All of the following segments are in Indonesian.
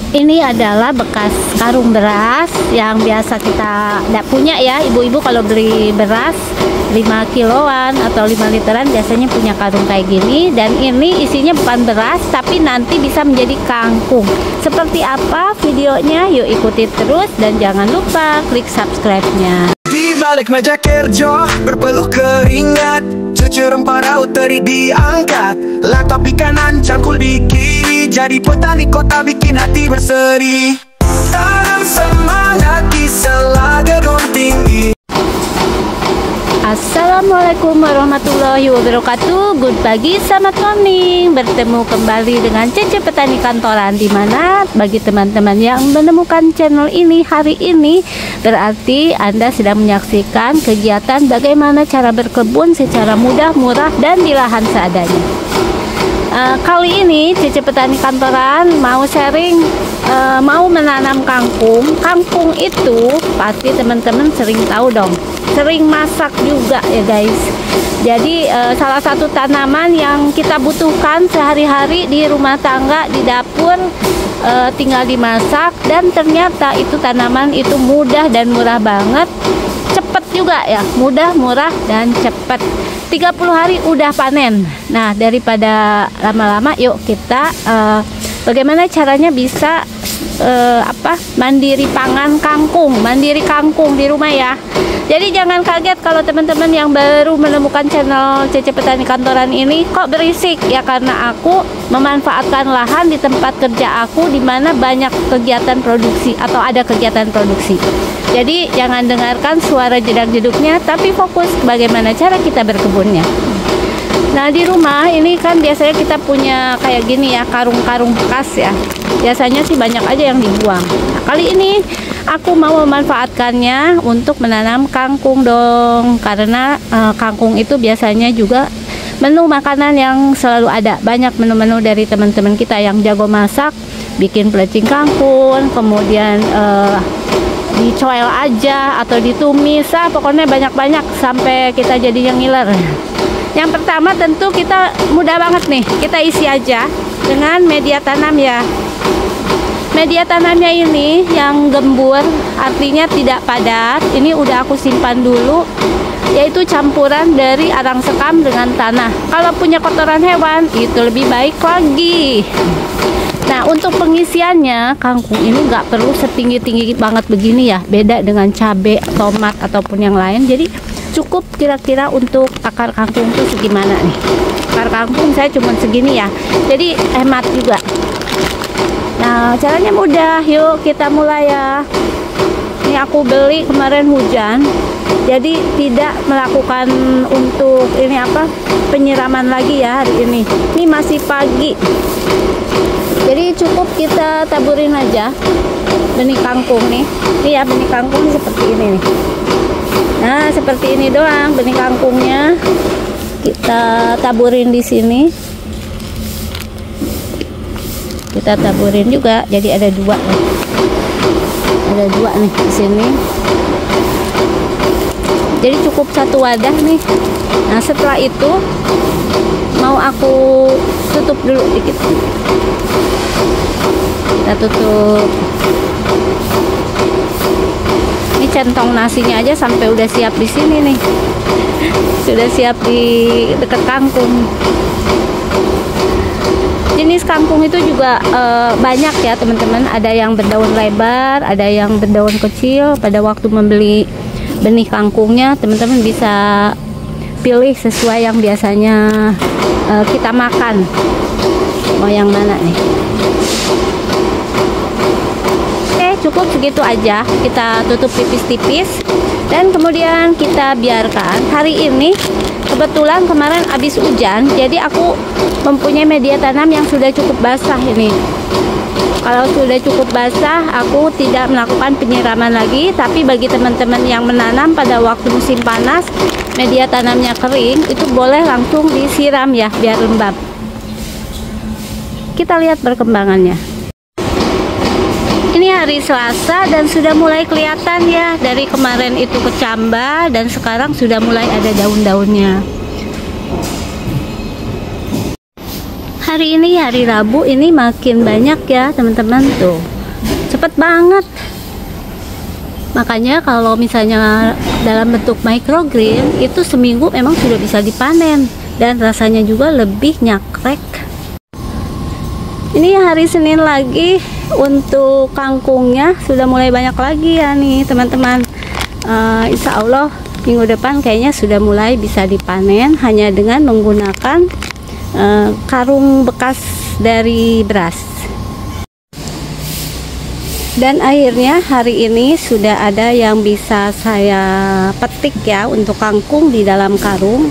Ini adalah bekas karung beras yang biasa kita tidak punya ya, ibu-ibu kalau beli beras 5 kiloan atau 5 literan biasanya punya karung kayak gini. Dan ini isinya bukan beras tapi nanti bisa menjadi kangkung. Seperti apa videonya? Yuk ikuti terus dan jangan lupa klik subscribe-nya. Di balik meja kerja berpeluh keringat, cucu rempah raut teri diangkat, laptop di kanan cangkul di kiri, jadi petani kota bikin hati berseri. Tanam semangat di selada gedung tinggi. Assalamualaikum warahmatullahi wabarakatuh. Good pagi, selamat morning. Bertemu kembali dengan Cece Petani Kantoran, dimana bagi teman-teman yang menemukan channel ini hari ini berarti Anda sedang menyaksikan kegiatan bagaimana cara berkebun secara mudah, murah, dan di lahan seadanya. Kali ini Cece Petani Kantoran mau sharing, mau menanam kangkung. Kangkung itu pasti teman-teman sering tahu dong, sering masak juga ya guys. Jadi salah satu tanaman yang kita butuhkan sehari-hari di rumah tangga, di dapur, tinggal dimasak. Dan ternyata itu tanaman itu mudah dan murah banget, cepet juga ya, mudah, murah, dan cepet. 30 hari udah panen. Nah, daripada lama-lama, yuk kita bagaimana caranya bisa mandiri pangan kangkung, mandiri kangkung di rumah ya. Jadi jangan kaget kalau teman-teman yang baru menemukan channel Cece Petani Kantoran ini kok berisik ya, karena aku memanfaatkan lahan di tempat kerja aku di mana banyak kegiatan produksi atau ada kegiatan produksi. Jadi jangan dengarkan suara jedak-jeduknya, tapi fokus bagaimana cara kita berkebunnya. Nah, di rumah ini kan biasanya kita punya kayak gini ya, karung-karung bekas ya. Biasanya sih banyak aja yang dibuang. Nah, kali ini aku mau memanfaatkannya untuk menanam kangkung dong. Karena kangkung itu biasanya juga menu makanan yang selalu ada. Banyak menu-menu dari teman-teman kita yang jago masak, bikin pelecing kangkung, kemudian dicoel aja atau ditumis, pokoknya banyak-banyak sampai kita jadinya ngiler. Yang pertama tentu kita mudah banget nih, kita isi aja dengan media tanam ya. Media tanamnya ini yang gembur, artinya tidak padat. Ini udah aku simpan dulu, yaitu campuran dari arang sekam dengan tanah. Kalau punya kotoran hewan itu lebih baik lagi. Nah, untuk pengisiannya kangkung ini nggak perlu setinggi-tinggi banget begini ya, beda dengan cabai, tomat ataupun yang lain. Jadi cukup kira-kira untuk akar kangkung itu segimana nih. Akar kangkung saya cuma segini ya, jadi hemat juga. Nah, caranya mudah, yuk kita mulai ya. Ini aku beli kemarin hujan, jadi tidak melakukan untuk ini penyiraman lagi ya hari ini. Ini masih pagi. Jadi cukup kita taburin aja benih kangkung nih. Ini ya, benih kangkung seperti ini nih. Nah, seperti ini doang benih kangkungnya. Kita taburin di sini. Kita taburin juga. Jadi ada dua nih. Ada dua nih di sini. Jadi cukup satu wadah nih. Nah, setelah itu mau aku tutup dulu dikit. Kita tutup. Ini centong nasinya aja sampai udah siap di sini nih. Sudah siap di dekat kangkung. Jenis kangkung itu juga banyak ya teman-teman. Ada yang berdaun lebar, ada yang berdaun kecil. Pada waktu membeli benih kangkungnya, teman-teman bisa pilih sesuai yang biasanya kita makan. Mau yang mana nih? Oke, cukup segitu aja. Kita tutup tipis-tipis dan kemudian kita biarkan. Hari ini kebetulan kemarin habis hujan, jadi aku mempunyai media tanam yang sudah cukup basah ini. Kalau sudah cukup basah, aku tidak melakukan penyiraman lagi. Tapi bagi teman-teman yang menanam pada waktu musim panas, media tanamnya kering, itu boleh langsung disiram ya, biar lembab. Kita lihat perkembangannya. Ini hari Selasa dan sudah mulai kelihatan ya, dari kemarin itu kecambah dan sekarang sudah mulai ada daun-daunnya. Hari ini hari Rabu ini makin banyak ya teman-teman tuh. cepet banget. Makanya kalau misalnya dalam bentuk microgreen itu seminggu memang sudah bisa dipanen dan rasanya juga lebih nyakrek. Ini hari Senin lagi, untuk kangkungnya sudah mulai banyak lagi ya nih teman-teman. Insya Allah minggu depan kayaknya sudah mulai bisa dipanen hanya dengan menggunakan karung bekas dari beras. Dan akhirnya hari ini sudah ada yang bisa saya petik ya untuk kangkung di dalam karung.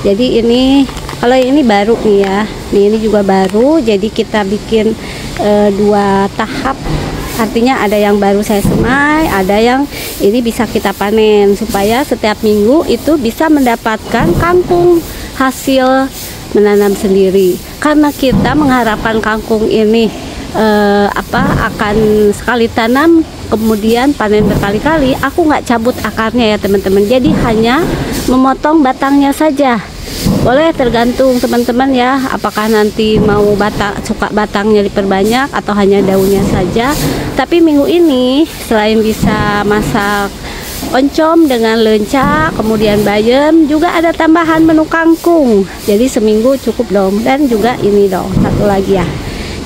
Jadi ini, kalau ini baru nih ya, ini juga baru. Jadi kita bikin 2 tahap. Artinya ada yang baru saya semai, ada yang ini bisa kita panen, supaya setiap minggu itu bisa mendapatkan kangkung hasil menanam sendiri. Karena kita mengharapkan kangkung ini akan sekali tanam kemudian panen berkali-kali, aku nggak cabut akarnya ya teman-teman, jadi hanya memotong batangnya saja. Boleh tergantung teman-teman ya, apakah nanti mau suka batangnya diperbanyak atau hanya daunnya saja. Tapi minggu ini selain bisa masak oncom dengan lenca, kemudian bayam, juga ada tambahan menu kangkung. Jadi seminggu cukup dong. Dan juga ini dong, satu lagi ya,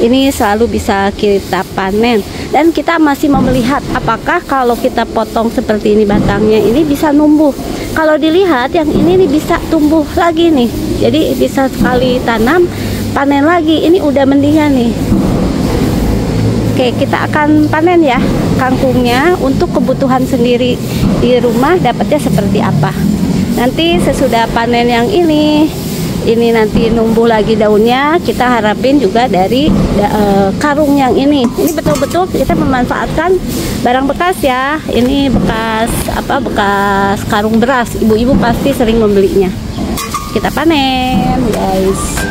ini selalu bisa kita panen. Dan kita masih mau melihat apakah kalau kita potong seperti ini batangnya ini bisa numbuh. Kalau dilihat yang ini nih bisa tumbuh lagi nih, jadi bisa sekali tanam panen lagi. Ini udah mendingan nih. Oke, kita akan panen ya kangkungnya untuk kebutuhan sendiri di rumah, dapatnya seperti apa. Nanti sesudah panen yang ini nanti numbuh lagi daunnya, kita harapin juga dari karung yang ini betul-betul kita memanfaatkan barang bekas ya. Ini bekas karung beras, ibu-ibu pasti sering membelinya. Kita panen guys.